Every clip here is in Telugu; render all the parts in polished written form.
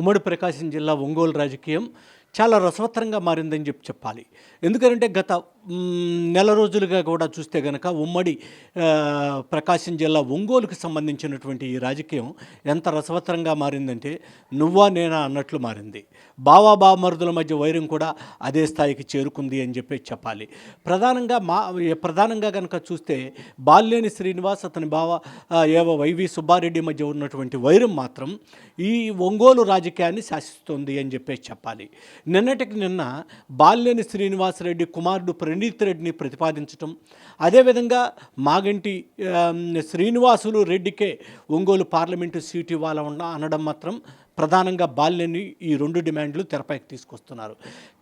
ఉమ్మడి ప్రకాశం జిల్లా ఒంగోలు రాజకీయం చాలా రసవత్తరంగా మారిందని చెప్పాలి. ఎందుకంటే గత నెల రోజులుగా కూడా చూస్తే గనక ఉమ్మడి ప్రకాశం జిల్లా ఒంగోలుకి సంబంధించినటువంటి ఈ రాజకీయం ఎంత రసవత్తరంగా మారిందంటే నువ్వా నేనా అన్నట్లు మారింది. బావమరుదుల మధ్య వైరం కూడా అదే స్థాయికి చేరుకుంది అని చెప్పాలి. ప్రధానంగా కనుక చూస్తే బాలినేని శ్రీనివాస్ అతని బావ వైవి సుబ్బారెడ్డి మధ్య ఉన్నటువంటి వైరం మాత్రం ఈ ఒంగోలు రాజకీయాన్ని శాసిస్తుంది అని చెప్పాలి. నిన్నటికి నిన్న బాలినేని శ్రీనివాసరెడ్డి కుమారుడు ప్రణీత్ రెడ్డిని ప్రతిపాదించటం, అదేవిధంగా మాగంటి శ్రీనివాసులు రెడ్డికే ఒంగోలు పార్లమెంటు సీటు ఇవ్వాలన్నా అనడం మాత్రం ప్రధానంగా బాలినేని ఈ రెండు డిమాండ్లు తెరపైకి తీసుకొస్తున్నారు.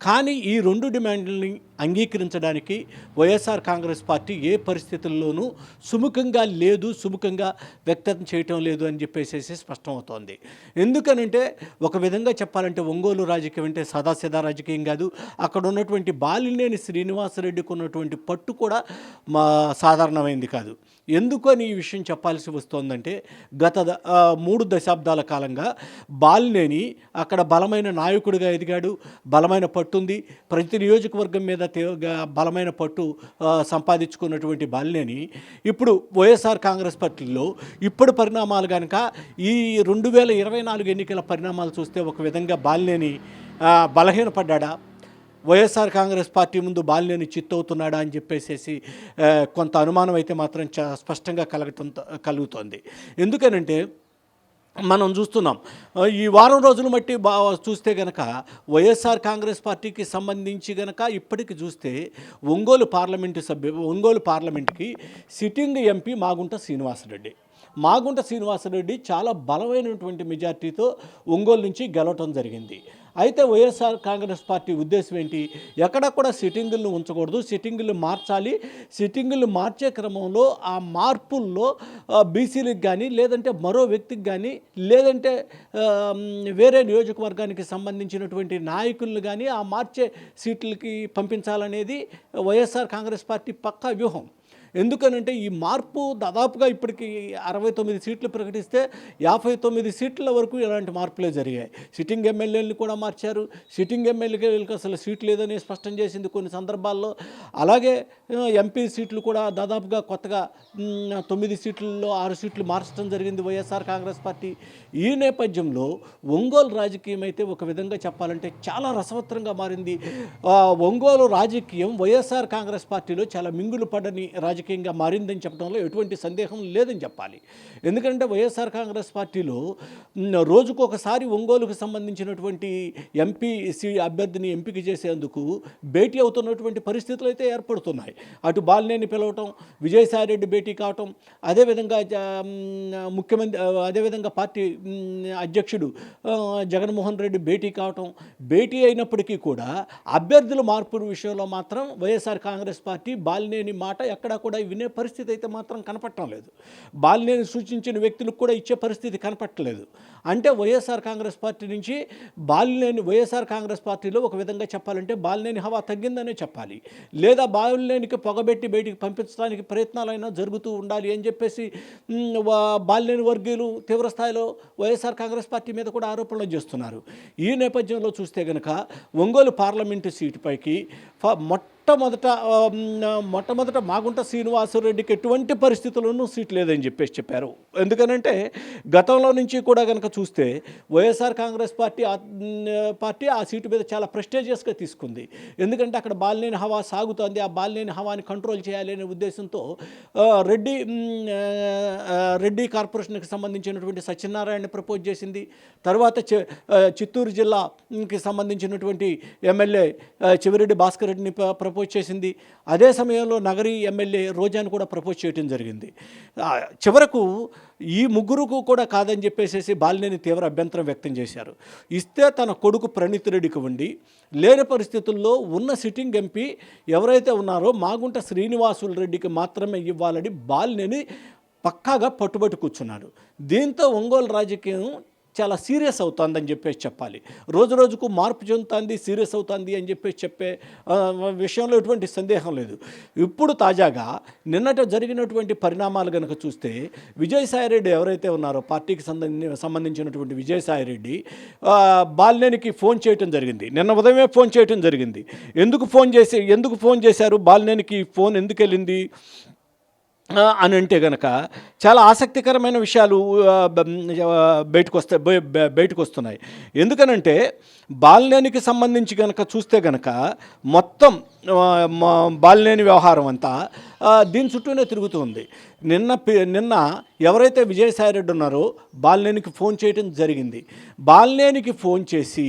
కానీ ఈ రెండు డిమాండ్లని అంగీకరించడానికి వైఎస్ఆర్ కాంగ్రెస్ పార్టీ ఏ పరిస్థితుల్లోనూ సుముఖంగా వ్యక్తం చేయటం లేదు అని చెప్పేసి స్పష్టమవుతోంది. ఎందుకనంటే ఒక విధంగా చెప్పాలంటే ఒంగోలు రాజకీయం అంటే సదాసిదా రాజకీయం కాదు. అక్కడ ఉన్నటువంటి బాలినేని శ్రీనివాసరెడ్డికి ఉన్నటువంటి పట్టు కూడా సాధారణమైంది కాదు. ఎందుకని ఈ విషయం చెప్పాల్సి వస్తోందంటే గత 3 దశాబ్దాల కాలంగా బాలినేని అక్కడ బలమైన నాయకుడిగా ఎదిగాడు. బలమైన పట్టుంది. ప్రతి నియోజకవర్గం మీద బలమైన పట్టు సంపాదించుకున్నటువంటి బాలినేని ఇప్పుడు వైఎస్ఆర్ కాంగ్రెస్ పార్టీలో ఇప్పుడు పరిణామాలు కనుక ఈ 2024 ఎన్నికల పరిణామాలు చూస్తే ఒక విధంగా బాలినేని బలహీనపడ్డా, వైఎస్ఆర్ కాంగ్రెస్ పార్టీ ముందు బాలినేని చిత్తవుతున్నాడా అని చెప్పేసి కొంత అనుమానం అయితే మాత్రం స్పష్టంగా కలుగుతోంది. ఎందుకనంటే మనం చూస్తున్నాం ఈ వారం రోజులు బట్టి చూస్తే గనక వైఎస్ఆర్ కాంగ్రెస్ పార్టీకి సంబంధించి గనక ఇప్పటికి చూస్తే ఒంగోలు పార్లమెంట్కి సిట్టింగ్ ఎంపీ మాగుంట శ్రీనివాసరెడ్డి చాలా బలమైనటువంటి మెజార్టీతో ఒంగోలు నుంచి గెలవటం జరిగింది. అయితే వైఎస్ఆర్ కాంగ్రెస్ పార్టీ ఉద్దేశం ఏంటి? ఎక్కడ కూడా సిట్టింగులను ఉంచకూడదు, సిట్టింగులు మార్చాలి. సిట్టింగులు మార్చే క్రమంలో ఆ మార్పుల్లో బీసీలకు కానీ, లేదంటే మరో వ్యక్తికి కానీ, లేదంటే వేరే నియోజకవర్గానికి సంబంధించినటువంటి నాయకులను కానీ ఆ మార్చే సీట్లకి పంపించాలనేది వైఎస్ఆర్ కాంగ్రెస్ పార్టీ పక్కా వ్యూహం. ఎందుకనంటే ఈ మార్పు దాదాపుగా ఇప్పటికి 69 సీట్లు ప్రకటిస్తే 59 సీట్ల వరకు ఇలాంటి మార్పులే జరిగాయి. సిట్టింగ్ ఎమ్మెల్యేలను కూడా మార్చారు. సిట్టింగ్ ఎమ్మెల్యేలకు అసలు సీట్ లేదని స్పష్టం చేసింది కొన్ని సందర్భాల్లో. అలాగే ఎంపీ సీట్లు కూడా దాదాపుగా కొత్తగా 9 సీట్లలో 6 సీట్లు మార్చడం జరిగింది వైఎస్ఆర్ కాంగ్రెస్ పార్టీ. ఈ నేపథ్యంలో ఒంగోలు రాజకీయం అయితే ఒక విధంగా చెప్పాలంటే చాలా రసవత్తరంగా మారింది. ఒంగోలు రాజకీయం వైఎస్ఆర్ కాంగ్రెస్ పార్టీలో చాలా మింగులు పడని రాజకీయంగా మారిందని చెప్పడంలో ఎటువంటి సందేహం లేదని చెప్పాలి. ఎందుకంటే వైఎస్ఆర్ కాంగ్రెస్ పార్టీలో రోజుకు ఒకసారి ఒంగోలుకు సంబంధించినటువంటి ఎంపీ అభ్యర్థిని ఎంపిక చేసేందుకు భేటీ అవుతున్నటువంటి పరిస్థితులు అయితే ఏర్పడుతున్నాయి. అటు బాలినేని పిలవటం, విజయసాయిరెడ్డి భేటీ కావటం, అదేవిధంగా పార్టీ అధ్యక్షుడు జగన్మోహన్ రెడ్డి భేటీ కావటం. భేటీ అయినప్పటికీ కూడా అభ్యర్థుల మార్పు విషయంలో మాత్రం వైఎస్ఆర్ కాంగ్రెస్ పార్టీ బాలినేని మాట ఎక్కడా కూడా వినే పరిస్థితి అయితే మాత్రం కనపడటం లేదు. బాలినేని సూచించిన వ్యక్తులకు కూడా ఇచ్చే పరిస్థితి కనపట్టలేదు. అంటే వైఎస్ఆర్ కాంగ్రెస్ పార్టీ నుంచి వైఎస్ఆర్ కాంగ్రెస్ పార్టీలో ఒక విధంగా చెప్పాలంటే బాలినేని హవా తగ్గిందనే చెప్పాలి. లేదా బాలినేనికి పొగబెట్టి బయటికి పంపించడానికి ప్రయత్నాలైనా జరుగుతూ ఉండాలి అని చెప్పేసి బాలినేని వర్గీయులు తీవ్రస్థాయిలో వైఎస్ఆర్ కాంగ్రెస్ పార్టీ మీద కూడా ఆరోపణలు చేస్తున్నారు. ఈ నేపథ్యంలో చూస్తే కనుక ఒంగోలు పార్లమెంటు సీటుపైకి మొట్టమొదట మాగుంట శ్రీనివాసరెడ్డికి ఎటువంటి పరిస్థితుల్లోనూ సీట్ లేదని చెప్పారు. ఎందుకనంటే గతంలో నుంచి కూడా కనుక చూస్తే వైఎస్ఆర్ కాంగ్రెస్ పార్టీ ఆ సీటు మీద చాలా ప్రెస్టేజియస్గా తీసుకుంది. ఎందుకంటే అక్కడ బాలినేని హవా సాగుతోంది. ఆ బాలినేని హవాని కంట్రోల్ చేయాలి అనే ఉద్దేశంతో రెడ్డి కార్పొరేషన్కి సంబంధించినటువంటి సత్యనారాయణ ప్రపోజ్ చేసింది. తర్వాత చిత్తూరు జిల్లాకి సంబంధించినటువంటి ఎమ్మెల్యే చెవిరెడ్డి భాస్కర్ రెడ్డిని ప్రపోజ్ చేసింది. అదే సమయంలో నగరి ఎమ్మెల్యే రోజాను కూడా ప్రపోజ్ చేయడం జరిగింది. చివరకు ఈ ముగ్గురుకు కూడా కాదని చెప్పేసి బాలినేని తీవ్ర అభ్యంతరం వ్యక్తం చేశారు. ఇస్తే తన కొడుకు ప్రణీత్ రెడ్డికి ఉండి, లేని పరిస్థితుల్లో ఉన్న సిట్టింగ్ ఎంపీ ఎవరైతే ఉన్నారో మాగుంట శ్రీనివాసులు రెడ్డికి మాత్రమే ఇవ్వాలని బాలినేని పక్కాగా పట్టుబట్టి కూర్చున్నాడు. దీంతో ఒంగోలు రాజకీయం చాలా సీరియస్ అవుతుందని చెప్పేసి చెప్పాలి. రోజు రోజుకు మార్పు చెందుతుంది, సీరియస్ అవుతుంది అని చెప్పేసి చెప్పే విషయంలో ఎటువంటి సందేహం లేదు. ఇప్పుడు తాజాగా నిన్నట జరిగినటువంటి పరిణామాలు కనుక చూస్తే విజయసాయిరెడ్డి ఎవరైతే ఉన్నారో పార్టీకి సంబంధించినటువంటి విజయసాయిరెడ్డి బాలినేనికి ఫోన్ చేయటం జరిగింది. నిన్న ఉదయమే ఫోన్ చేయటం జరిగింది. ఎందుకు ఫోన్ చేశారు, బాలినేనికి ఫోన్ ఎందుకు వెళ్ళింది అని అంటే కనుక చాలా ఆసక్తికరమైన విషయాలు బయటకు వస్తున్నాయి. ఎందుకనంటే బాలినేనికి సంబంధించి కనుక చూస్తే కనుక మొత్తం బాలినేని వ్యవహారం అంతా దీని చుట్టూనే తిరుగుతుంది. నిన్న ఎవరైతే విజయసాయిరెడ్డి ఉన్నారో బాలినేనికి ఫోన్ చేయడం జరిగింది. బాలినేనికి ఫోన్ చేసి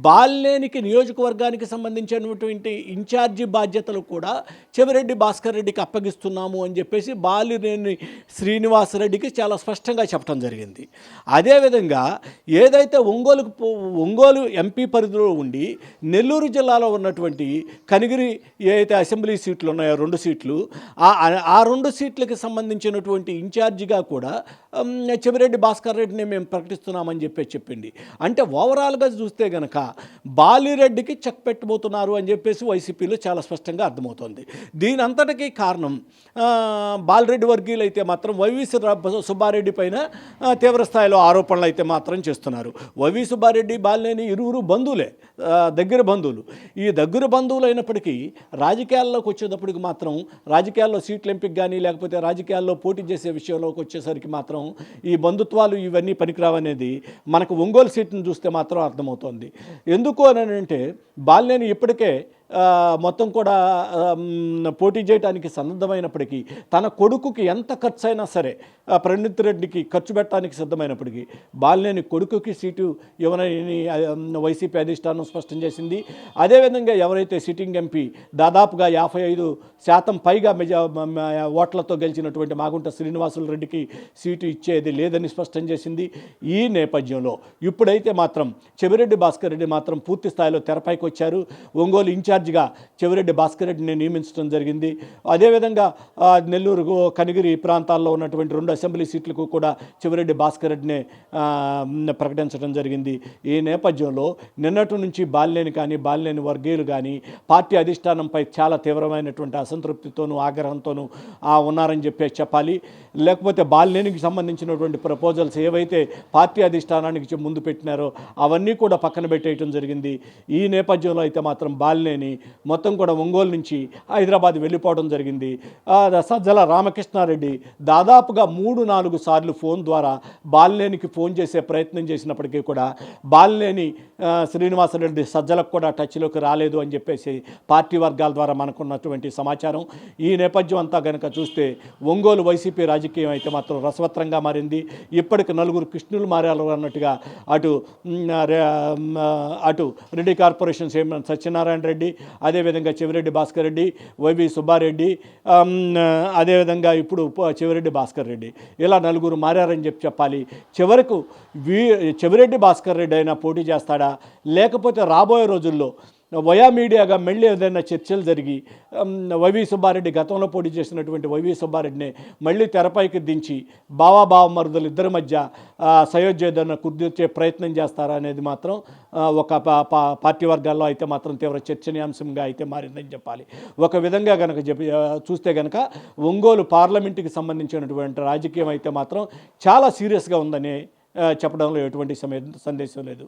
బాలినేనికి నియోజకవర్గానికి సంబంధించినటువంటి ఇన్ఛార్జి బాధ్యతలు కూడా చెవిరెడ్డి భాస్కర్ రెడ్డికి అప్పగిస్తున్నాము అని చెప్పేసి బాలినేని శ్రీనివాసరెడ్డికి చాలా స్పష్టంగా చెప్పడం జరిగింది. అదేవిధంగా ఏదైతే ఒంగోలు ఎంపీ పరిధిలో ఉండి నెల్లూరు జిల్లాలో ఉన్నటువంటి కనిగిరి ఏదైతే అసెంబ్లీ సీట్లు ఉన్నాయో 2 సీట్లు, ఆ 2 సీట్లకి సంబంధించినటువంటి ఇన్ఛార్జిగా కూడా చెవిరెడ్డి భాస్కర్ రెడ్డిని మేము ప్రకటిస్తున్నామని చెప్పింది. అంటే ఓవరాల్గా చూస్తే కనుక బాలిరెడ్డికి చెక్ పెట్టబోతున్నారు అని చెప్పేసి వైసీపీలో చాలా స్పష్టంగా అర్థమవుతుంది. దీని అంతటికీ కారణం బాలిరెడ్డి వర్గీయులు అయితే మాత్రం వైవి సుబ్బారెడ్డి పైన తీవ్రస్థాయిలో ఆరోపణలు అయితే మాత్రం చేస్తున్నారు. వైవి సుబ్బారెడ్డి బాలినేని ఇరువురు బంధువులే, దగ్గర బంధువులు. ఈ దగ్గర బంధువులు అయినప్పటికీ రాజకీయాల్లోకి వచ్చేటప్పటికి మాత్రం రాజకీయాల్లో సీట్ల ఎంపిక కానీ లేకపోతే రాజకీయాల్లో పోటీ చేసే విషయంలోకి వచ్చేసరికి మాత్రం ఈ బంధుత్వాలు ఇవన్నీ పనికిరావనేది మనకు ఒంగోలు సీట్ను చూస్తే మాత్రం అర్థమవుతోంది. ఎందుకు అని అంటే బాలినేని ఇప్పటికే మొత్తం కూడా పోటీ చేయడానికి సన్నద్ధమైనప్పటికీ తన కొడుకుకి ఎంత ఖర్చు అయినా సరే ప్రణీత్ రెడ్డికి ఖర్చు పెట్టడానికి సిద్ధమైనప్పటికీ బాలినేని కొడుకుకి సీటు ఇవ్వనని వైసీపీ అధిష్టానం స్పష్టం చేసింది. అదేవిధంగా ఎవరైతే సిట్టింగ్ ఎంపీ దాదాపుగా 55% పైగా ఓట్లతో గెలిచినటువంటి మాగుంట శ్రీనివాసులు రెడ్డికి సీటు ఇచ్చేది లేదని స్పష్టం చేసింది. ఈ నేపథ్యంలో ఇప్పుడైతే మాత్రం చెవిరెడ్డి భాస్కర్ రెడ్డి మాత్రం పూర్తి స్థాయిలో తెరపైకి వచ్చారు. ఒంగోలు ఇన్ఛార్జిగా చెవిరెడ్డి భాస్కర్ రెడ్డిని నియమించడం జరిగింది. అదేవిధంగా నెల్లూరు కనిగిరి ప్రాంతాల్లో ఉన్నటువంటి 2 అసెంబ్లీ సీట్లకు కూడా చెవిరెడ్డి భాస్కర్ రెడ్డిని ప్రకటించడం జరిగింది. ఈ నేపథ్యంలో నిన్నటి నుంచి బాలినేని వర్గీయులు కానీ పార్టీ అధిష్టానంపై చాలా తీవ్రమైనటువంటి అసంతృప్తితోనూ ఆగ్రహంతోనూ ఉన్నారని చెప్పాలి. లేకపోతే బాలినేనికి సంబంధించినటువంటి ప్రపోజల్స్ ఏవైతే పార్టీ అధిష్టానానికి ముందు పెట్టినారో అవన్నీ కూడా పక్కన పెట్టేయటం జరిగింది. ఈ నేపథ్యంలో అయితే మాత్రం బాలినేని మొత్తం కూడా ఒంగోలు నుంచి హైదరాబాద్ వెళ్ళిపోవడం జరిగింది. సజ్జల రామకృష్ణారెడ్డి దాదాపుగా 3-4 సార్లు ఫోన్ ద్వారా బాలినేనికి ఫోన్ చేసే ప్రయత్నం చేసినప్పటికీ కూడా బాలినేని శ్రీనివాసరెడ్డి సజ్జలకు కూడా టచ్లోకి రాలేదు అని చెప్పేసి పార్టీ వర్గాల ద్వారా మనకున్నటువంటి సమాచారం. ఈ నేపథ్యం అంతా కనుక చూస్తే ఒంగోలు వైసీపీ రాజకీయం అయితే మాత్రం రసవత్రంగా మారింది. ఇప్పటికి 4 కృష్ణులు మారారు అన్నట్టుగా అటు రెడ్డి కార్పొరేషన్ చైర్మన్ సత్యనారాయణ రెడ్డి, అదేవిధంగా చెవిరెడ్డి భాస్కర్ రెడ్డి, వైవి సుబ్బారెడ్డి, అదేవిధంగా ఇప్పుడు చెవిరెడ్డి భాస్కర్ రెడ్డి, ఇలా 4 మారారని చెప్పాలి. చివరకు చెవిరెడ్డి భాస్కర్ రెడ్డి అయినా పోటీ చేస్తాడా, లేకపోతే రాబోయే రోజుల్లో వయా మీడియాగా మళ్ళీ ఏదైనా చర్చలు జరిగి వైవి సుబ్బారెడ్డి గతంలో పోటీ చేసినటువంటి వైవి సుబ్బారెడ్డిని మళ్ళీ తెరపైకి దించి బావమరుదులు ఇద్దరి మధ్య సయోధ్యను కుదిర్చే ప్రయత్నం చేస్తారా అనేది మాత్రం ఒక పార్టీ వర్గాల్లో అయితే మాత్రం తీవ్ర చర్చనీయాంశంగా అయితే మారిందని చెప్పాలి. ఒక విధంగా కనుక చూస్తే కనుక ఒంగోలు పార్లమెంటుకి సంబంధించినటువంటి రాజకీయం అయితే మాత్రం చాలా సీరియస్గా ఉందని చెప్పడంలో ఎటువంటి సందేశం లేదు.